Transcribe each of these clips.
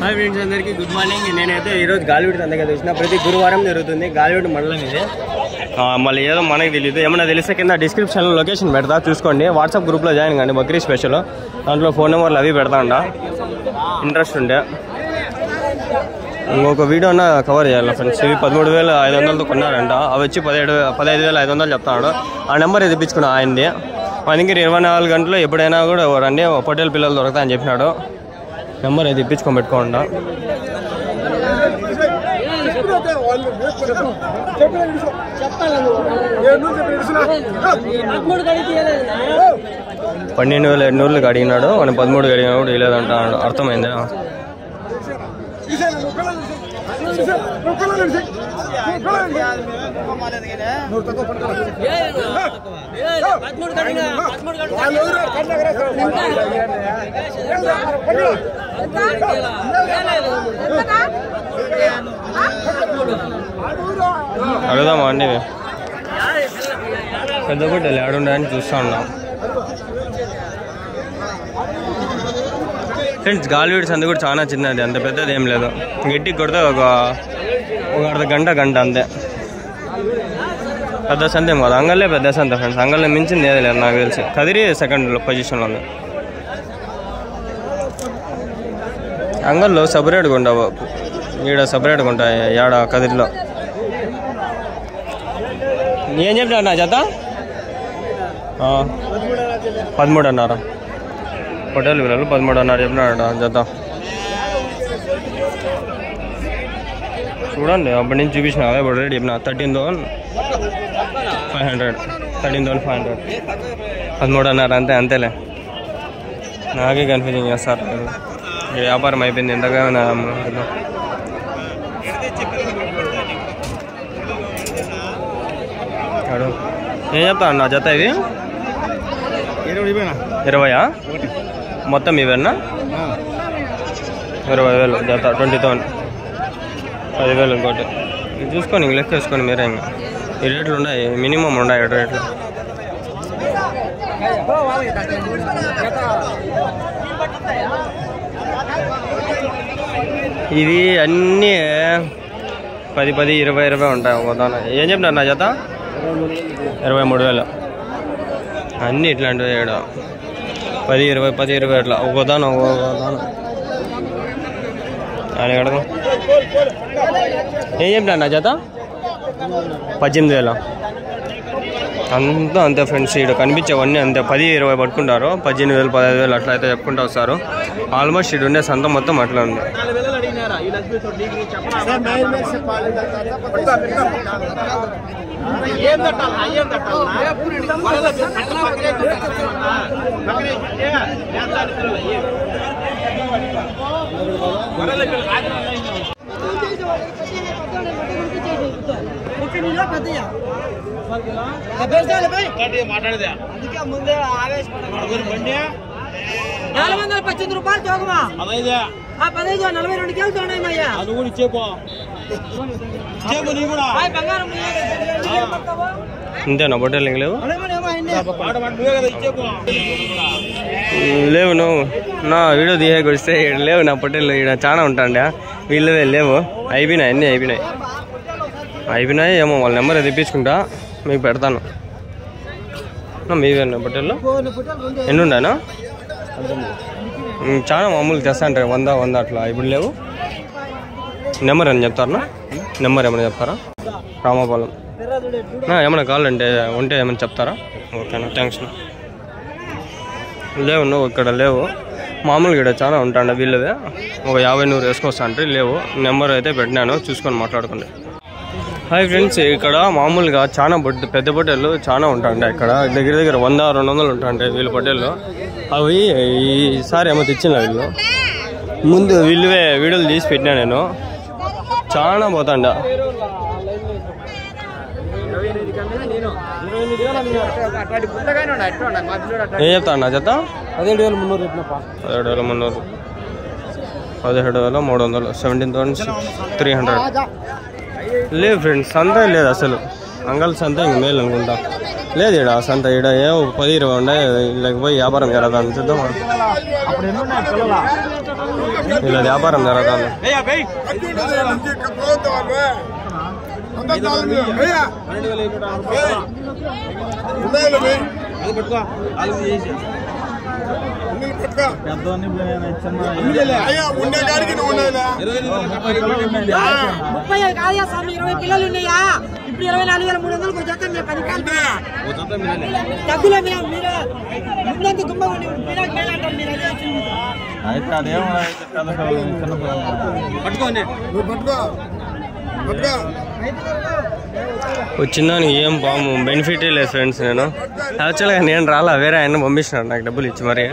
Hi friends అందరికీ good morning. నేనైతే ఈరోజు గాలివీడు సంతగా చూసిన ప్రతి గురువారం జరుగుతుంది. గాలివీడు మండలం ఇది. మళ్ళీ ఏదో మనకి తెలియదు, ఏమన్నా తెలిస్తే కింద డిస్క్రిప్షన్లో లొకేషన్ పెడతా, చూసుకోండి. వాట్సాప్ గ్రూప్లో జాయిన్ కండి, బక్రీ స్పెషల్. దాంట్లో ఫోన్ నెంబర్లు అవి పెడతా ఉండ, ఇంట్రెస్ట్ ఉండే. ఇంకొక వీడియో అన్నా కవర్ చేయాలి ఫ్రెండ్స్. ఇవి 13,500తో కొన్నారంట, అవి వచ్చి 15,500 చెప్తాడు. ఆ నెంబర్ తెప్పించుకున్నా ఆయనది. మన దగ్గర 24 గంటలు ఎప్పుడైనా కూడా రండి, పొట్టేలు పిల్లలు దొరుకుతాయని చెప్పినాడు. నెంబర్ అయితే ఇప్పించుకొని పెట్టుకోండి. $12,700 అడిగినాడు, మనం 13 అడిగినా కూడా ఇవ్వలేదంట. అర్థమైంది. అడుగుదామా అండి, పెద్ద గుడ్డలు ఆడుండని చూస్తూ ఉన్నాం ఫ్రెండ్స్. గాలివీడు సంత కూడా చాలా చిన్నది, అంత పెద్దది ఏం లేదు. గట్టికి కొడితే ఒక అర్ధ గంట అంతే. పెద్ద సంత ఏం కాదు, అంగల్లే పెద్ద సంత ఫ్రెండ్స్. అంగల్లో మించింది ఏది లేదు నాకు తెలిసి. కదిరి సెకండ్ పొజిషన్లో ఉంది. అంగల్లో సపరేట్గా ఉండవు, ఈడ సపరేట్గా ఉంటాయి. ఏడ కదిరిలో ఏం చెప్పినా నా జత 13 అన్నారా? పొట్టేలు పిల్లలు 13 అన్నారు చెప్పినాడ జత. చూడండి, అప్పటి నుంచి చూపించిన ఇప్పుడు రేట్ చెప్పిన 13,500 13,500 అన్నారు అంతే. అంతేలే, నాకే కన్ఫ్యూజింగ్ చేస్తారు. వ్యాపారం అయిపోయింది ఎంతగా. ఏం చెప్తా అన్న జత ఇది? 20 మొత్తం ఇవేనా? 20,000 జత, 20,000, 10,000 ఇంకోటి. ఇది చూసుకొని ఇంక లెక్క వేసుకొని మీరే. ఇంకా ఈ రేట్లు ఉన్నాయి, మినిమం ఉన్నాయి రేట్లు. ఇవి అన్నీ 10, 20 ఉంటాయి ఒకదాన. ఏం చెప్పినారు నా జత? 23,000. అన్నీ ఇట్లాంటివి 10, 20 అట్లా ఒకదానం. అని అడగ ఏం చెప్పినారు నా జత? 18,000 అంతా అంతే ఫ్రెండ్స్. ఇక్కడ కనిపించేవన్నీ అంతే. 10, 20 పట్టుకుంటారు. 18,000, 15,000 అట్లా అయితే చెప్పుకుంటూ వస్తారు. ఆల్మోస్ట్ ఇక్కడ ఉండే సంత మొత్తం అట్లా ఉంది. మాట్లాడదే ముందే ఆవేశపడే 418 రూపాయలు తోగమా 15 42 కేలు తోడయ్యా. అది కూడా ఇచ్చేపో నీ కూడా బంగారం అంతేనా? పొట్టేలు ఇంక లేవు లేవు. నువ్వు నా వీడియో తీయకు వస్తే లేవు నా పొట్టేలు. ఇక్కడ చాలా ఉంటాండే, వీళ్ళవే లేవు. అయిపోయినాయి, అన్నీ అయిపోయినాయి. ఏమో వాళ్ళ నెంబర్ తెప్పించుకుంటా, మీకు పెడతాను. మీవేనా పొట్టేళ్ళు? ఎన్ని ఉన్నాయనా? చాలా మామూలు తెస్తా అంటారు, 100 అట్లా. ఇప్పుడు లేవు. నెంబర్ ఏమైనా చెప్తారా? నెంబర్ ఏమైనా చెప్తారా? రామాపాలెం ఏమైనా కావాలంటే ఉంటే ఏమైనా చెప్తారా? ఓకేనా, థ్యాంక్స్. లేవు నువ్వు ఇక్కడ లేవు. మామూలుగా ఇక్కడ చాలా ఉంటాండ, వీళ్ళవే ఒక 50-100 వేసుకొస్తా అంటే లేవు. నెంబర్ అయితే పెట్టినాను, చూసుకొని మాట్లాడుకోండి. హాయ్ ఫ్రెండ్స్, ఇక్కడ మామూలుగా చాలా పెద్ద పొట్టేళ్ళు చాలా ఉంటాయండి. ఇక్కడ దగ్గర 100-200 ఉంటాయండి వీళ్ళ పొట్టేళ్ళు. అవి ఈసారి ఏమో తెచ్చిన వీళ్ళు. ముందు వీళ్ళవే వీడియోలు తీసి పెట్టినా నేను. చాలా పోతాండ. ఏం చెప్తా అన్న జత? 17,300 17,300 17,300 లేదు ఫ్రెండ్స్. సంత లేదు అసలు. అంగల్ సంత ఇంక మేలు అనుకుంటా. లేదు ఈడ సంత ఈడ ఏ 10-20 ఉన్నాయి. ఇళ్ళకి పోయి వ్యాపారం జరగదు చూద్దాం. ఇలా వ్యాపారం జరగదు. పిల్లలు ఉన్నాయా? ఇప్పుడు 24,300 జత. డబ్బులు ముందంతా గుమ్మగా వచ్చిందని ఏం పాము బెనిఫిటే లేదు ఫ్రెండ్స్. యాక్చువల్గా నేను రాలా, వేరే ఆయన పంపించినాడు నాకు డబ్బులు ఇచ్చి. మరి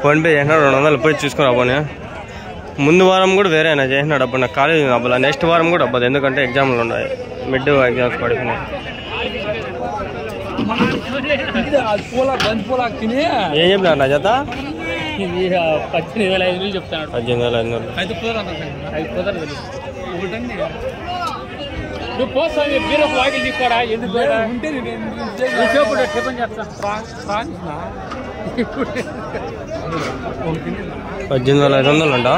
ఫోన్పే చేసినాడు 200 పోయి చూసుకుని అబ్బోనే. ముందు వారం కూడా వేరే ఆయన చేసినాడు అప్పుడు నాకు కాలేజ్ అబ్బా. నెక్స్ట్ వారం కూడా అవ్వదు ఎందుకంటే ఎగ్జామ్లు ఉన్నాయి, మిడ్ ఎగ్జామ్స్ పడుతున్నాయి. ఏం చెప్పినారు నా జత? 18,500 చెప్తాను. 18,500. నువ్వు పోస్తా మీరు వాకిల్ తీసుకోరా ఎందుకు టిఫిన్ చేస్తా. 18,500 అంట.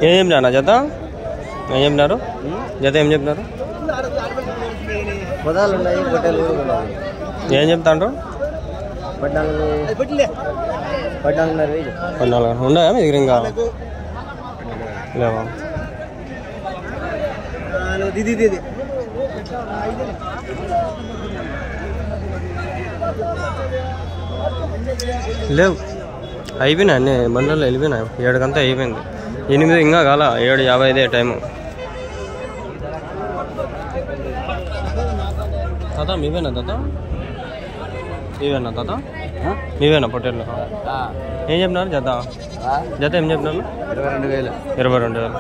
ఏం చెప్పినా జత? ఏం చెప్పినారు జత? ఏం చెప్పినారు? ఏం చెప్తాండ్రు? 14,500 ఉన్నాయా మీ దగ్గర? ఇంకా లేవా? లేవు, అయిపోయినాయి అన్నీ బండ్లలో వెళ్ళిపోయినాయి. 7 అయిపోయింది. 8 ఇంకా కాల. 7:55 టైము. తాత మీవేనా? తాత మీవేనా? తాత మీవేనా పొట్టేళ్ళు? ఏం చెప్పినారు జత? జత ఏం చెప్పినారు? 22,000.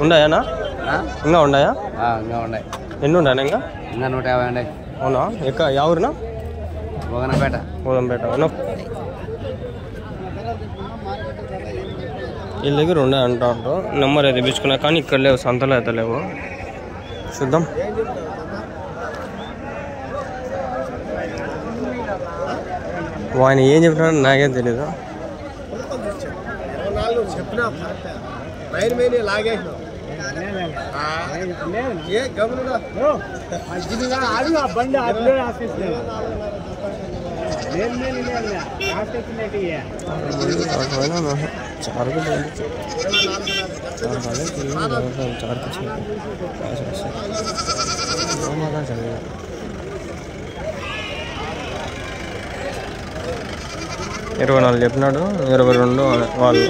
ఉన్నాయానా? ఇంకా ఉన్నాయా? ఇంకా ఉన్నాయి. ఎన్ని ఉన్నాయా? ఇంకా 150 ఉన్నాయి. అవునా? యా ఊరినా? బోగనపేట. అవునా? వీళ్ళ దగ్గర ఉండే అంటారు. నెంబర్ అయితే తెప్పించుకున్నా కానీ ఇక్కడ లేవు, సంతలో అయితే లేవు. చూద్దాం. ఆయన ఏం చెప్పినాడు నాకేం తెలీదు. ఇరవై 24 చెప్పినాడు. 22 వాళ్ళు.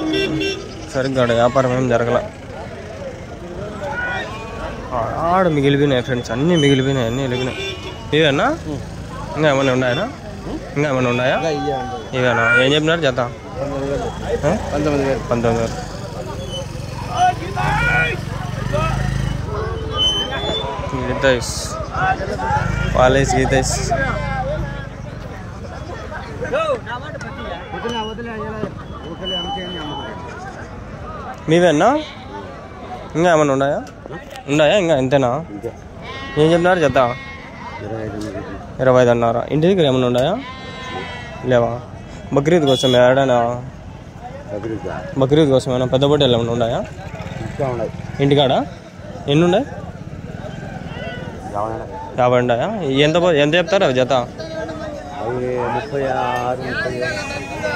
సరిగ్గా వ్యాపారం ఏం జరగల. ఆడ మిగిలిపోయినాయి ఫ్రెండ్స్, అన్నీ మిగిలిపోయినాయి. అన్నీ వెళ్ళిపోయినాయి. ఇవేనా? ఇంకా ఏమైనా ఉన్నాయా? ఇంకా ఏమైనా ఉన్నాయా? ఇవేనా? ఏం చెప్పినారు జత? 19,000. గీతైస్ పాలేస్ గీతైస్. మీవేనా? ఇంకా ఏమైనా ఉన్నాయా? ఇంకా ఇంతేనా? ఏం చెప్పినారు జత? 25 అన్నారా? ఇంటి దగ్గర ఏమైనా ఉన్నాయా? లేవా? బక్రీద్ కోసం ఏడైనా? బక్రీద్ కోసం ఏమైనా పెద్ద బొట్టెలు ఏమైనా ఉన్నాయా ఇంటికాడ? ఎన్ని ఉన్నాయి? 50 ఉన్నాయా? ఎంత చెప్తారు అవి జత? 36.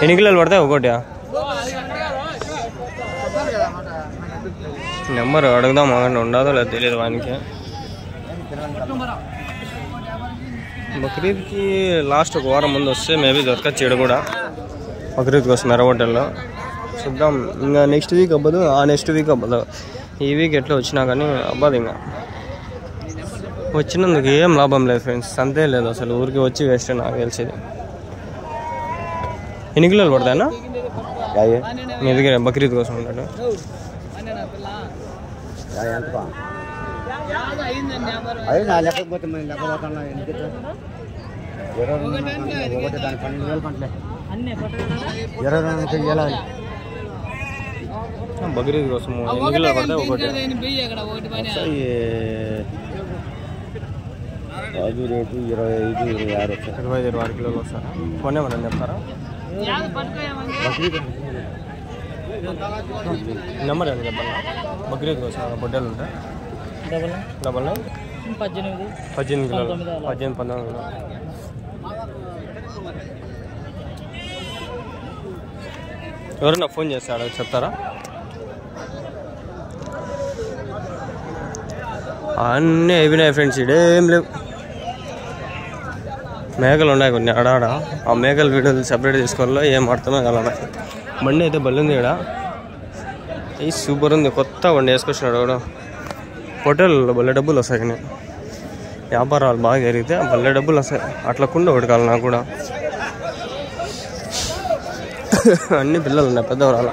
ఎన్ని కిలోలు పడతాయి ఒకటి? నెంబర్ అడుగుదాం, ఉండదో లేదు తెలియదు వానికి. బక్రీద్కి లాస్ట్ ఒక వారం ముందు వస్తే మేబీ దొరకచ్చు ఈడ కూడా. బక్రీద్ కోసం ఎర్రగొట్టెల్లో చూద్దాం. ఇంకా నెక్స్ట్ వీక్ అవ్వదు, ఆ నెక్స్ట్ వీక్ అవ్వదు. ఈ వీక్ ఎట్లా వచ్చినా కానీ అవ్వదు. ఇంకా వచ్చినందుకు ఏం లాభం లేదు ఫ్రెండ్స్, అంతే లేదు అసలు. ఊరికి వచ్చి వేస్ట్ నాకు తెలిసేది. ఎన్ని కిలోలు పడతాయన్నా మీ దగ్గర బక్రీద్ కోసం ఉన్నాడు? అదే నా లెక్కకపోతే మేము లెక్క పోతాను ఎందుకు 22 దాని 12,000 పంటలే 22 ఎలా బక్రీద్ కోసం ఎన్ని కిలో పడతాయి ఒకటి రాజు రేటు 25, 26 26 కిలోలు వస్తారా కొనే మనం చెప్తారా నెంబర్ ఏమైనా చెప్పాలా బక్రీద్ కోసం బొడ్డలు ఉంటాయి 18 కిలోలు 19 కిలో ఎవరన్నా ఫోన్ చేస్తాడా చెప్తారా అన్నీ అయిపోయినాయి ఫ్రెండ్స్ ఇడేం లేవు మేకలు ఉన్నాయి కొన్ని ఆడాడ ఆ మేకల వీడియోలు సెపరేట్ తీసుకోవాలో ఏం ఆడుతున్నా కదా బండి అయితే బల్లి ఉంది ఇక్కడ ఈ సూపర్ ఉంది కొత్త బండి వేసుకొచ్చినాడు కూడా హోటల్లో భలే డబ్బులు వస్తాయి కానీ వ్యాపారాలు బాగా జరిగితే భలే డబ్బులు వస్తాయి అట్లా కుండ ఒకటి కావాలి నాకు కూడా అన్ని పిల్లలు ఉన్నాయి పెద్దవరాలు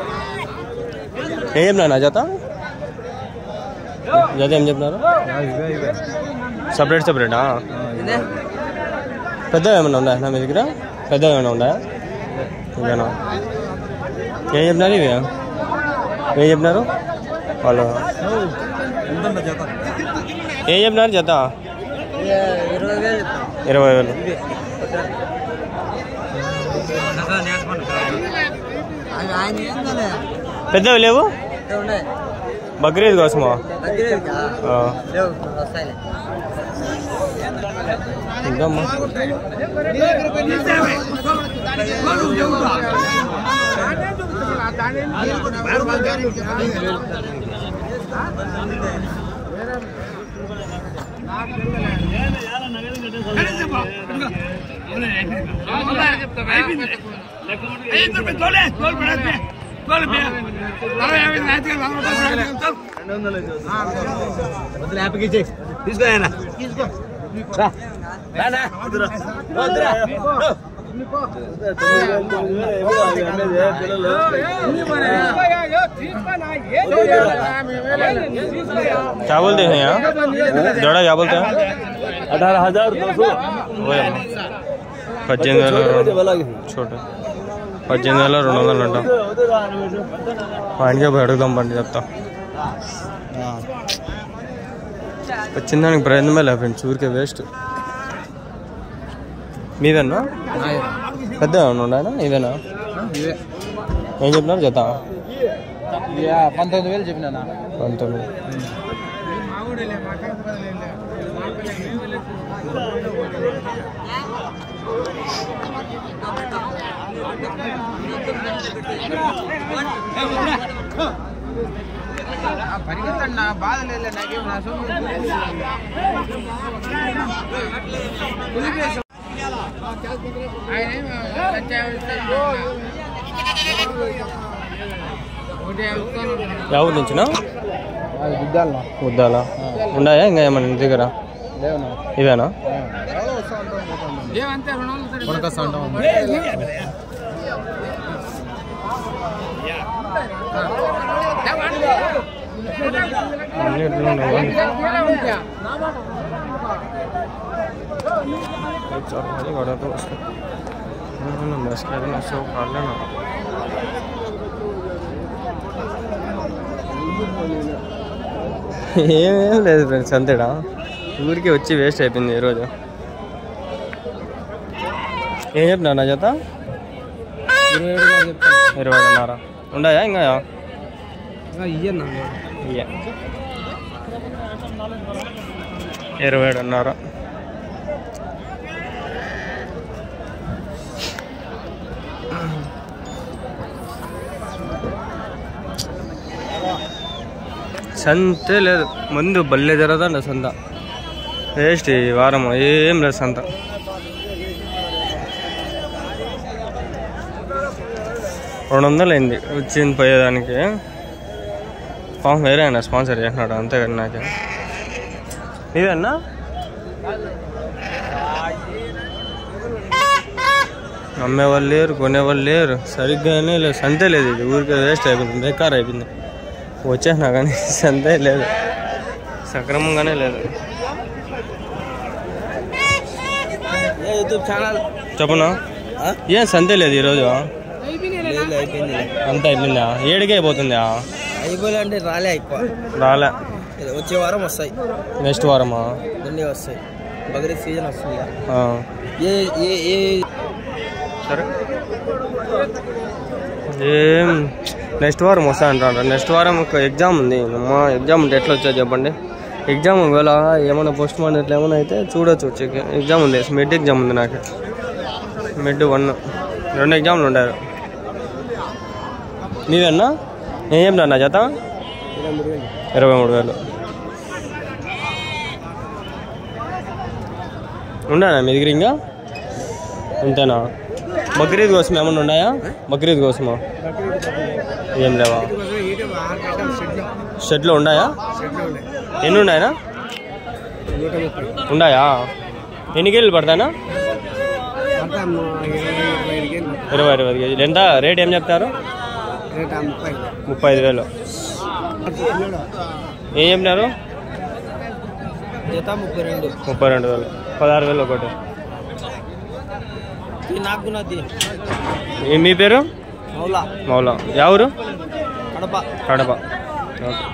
ఏం చెప్పినా నా జత ఏం చెప్పినారు సపరేటా పెద్దవి ఏమైనా ఉన్నాయా నా మీ దగ్గర పెద్దవి ఏమైనా ఉన్నాయా ఇవేనా ఏం చెప్పినారు ఇవి ఏం చెప్పినారు వాళ్ళు ఏం చెప్పినారు జత 20,000 పెద్దవి లేవు బక్రీద్ కోసమా ఇంకమ్మా తీసుకో क्या बोलते हैं यहाँ जोड़ा क्या बोलते हैं 18,200 18,000 छोटे 18,200 అంట ఆయనకే పోయి అడుగుదాం పండి చెప్తా వచ్చిందానికి ప్రయత్నమే లేదు ఫ్రెండ్స్ ఊరికే వేస్ట్ మీదేనా పెద్ద ఏమన్నా ఇదేనా ఏం చెప్పినారు జత 19,000 చెప్పినా 19 పరిగెత్తన్నా బాధ లేదు నాకేం ఎవరి నుంచినా ఉద్దాలా ఉన్నాయా ఇంకా ఏమన్నా ఇంటి దగ్గర ఇవేనా ఏమేం లేదు ఫ్రెండ్స్ అంతేడా ఊరికి వచ్చి వేస్ట్ అయిపోయింది ఈరోజు ఏం చెప్పినా నా జత 27,500 ఉన్నాయా ఇంకా ఇయ్య 27,500 సంతే లేదు ముందు బల్లే జరగదండి సంత వేస్ట్ ఈ వారం ఏం లేదు సంత $200 అయింది వచ్చింది పోయేదానికి పాపం వేరే అయినా స్పాన్సర్ చేసినాడు అంతే కదా నాకే ఇదేనా అమ్మేవాళ్ళు లేరు కొనేవాళ్ళు లేరు సరిగ్గానే లేదు సంతే లేదు ఇది ఊరికే వేస్ట్ అయిపోయింది బేకార్ అయిపోయింది వచ్చేసినా కానీ సంతే లేదు, సక్రమంగానే లేదు. యూట్యూబ్ ఛానల్ చెప్పనా ఏం సంతే లేదు ఈరోజు, అయిపోయింది. అంతా అయిపోయిందా? ఏడికే అయిపోతుందా? అయిపోయిందంటే రాలే ఎక్కువ, రాలే. వచ్చే వారం వస్తాయి. నెక్స్ట్ వారమా? అన్నీ వస్తాయి. బక్రీద్ సీజన్ వస్తుంది. సరే ఏం నెక్స్ట్ వారం వస్తా అంటారు. నెక్స్ట్ వారం ఒక ఎగ్జామ్ ఉంది. మా ఎగ్జామ్ ఉంటే ఎట్లా వచ్చా చెప్పండి. ఎగ్జామ్ ఒకవేళ ఏమైనా పోస్ట్ మార్టం ఎట్లా ఏమైనా అయితే చూడొచ్చు. వచ్చి ఎగ్జామ్ ఉంది, మిడ్ ఎగ్జామ్ ఉంది నాకు. మిడ్ 1 2 ఎగ్జామ్లు ఉండారు. నీవన్నా ఏం నా జత 23,000 ఉన్నానా మీ దగ్గర? ఇంకా అంతేనా? బక్రీద్ కోసం ఏమన్నా ఉన్నాయా? బక్రీద్ కోసమా ఏం లేవా? షెడ్లో ఉన్నాయా? ఎన్ని ఉన్నాయనా? ఉన్నాయా? ఎన్ని కేజీలు పడతానా? 25 కేజీలు. ఎంత రేట్ ఏం చెప్తారు? 35,000. ఏం చెప్పినారు? 32,000. 16,000 ఒకటి. మీ పేరు? మౌలా. ఎవరు? కడప. ఓకే.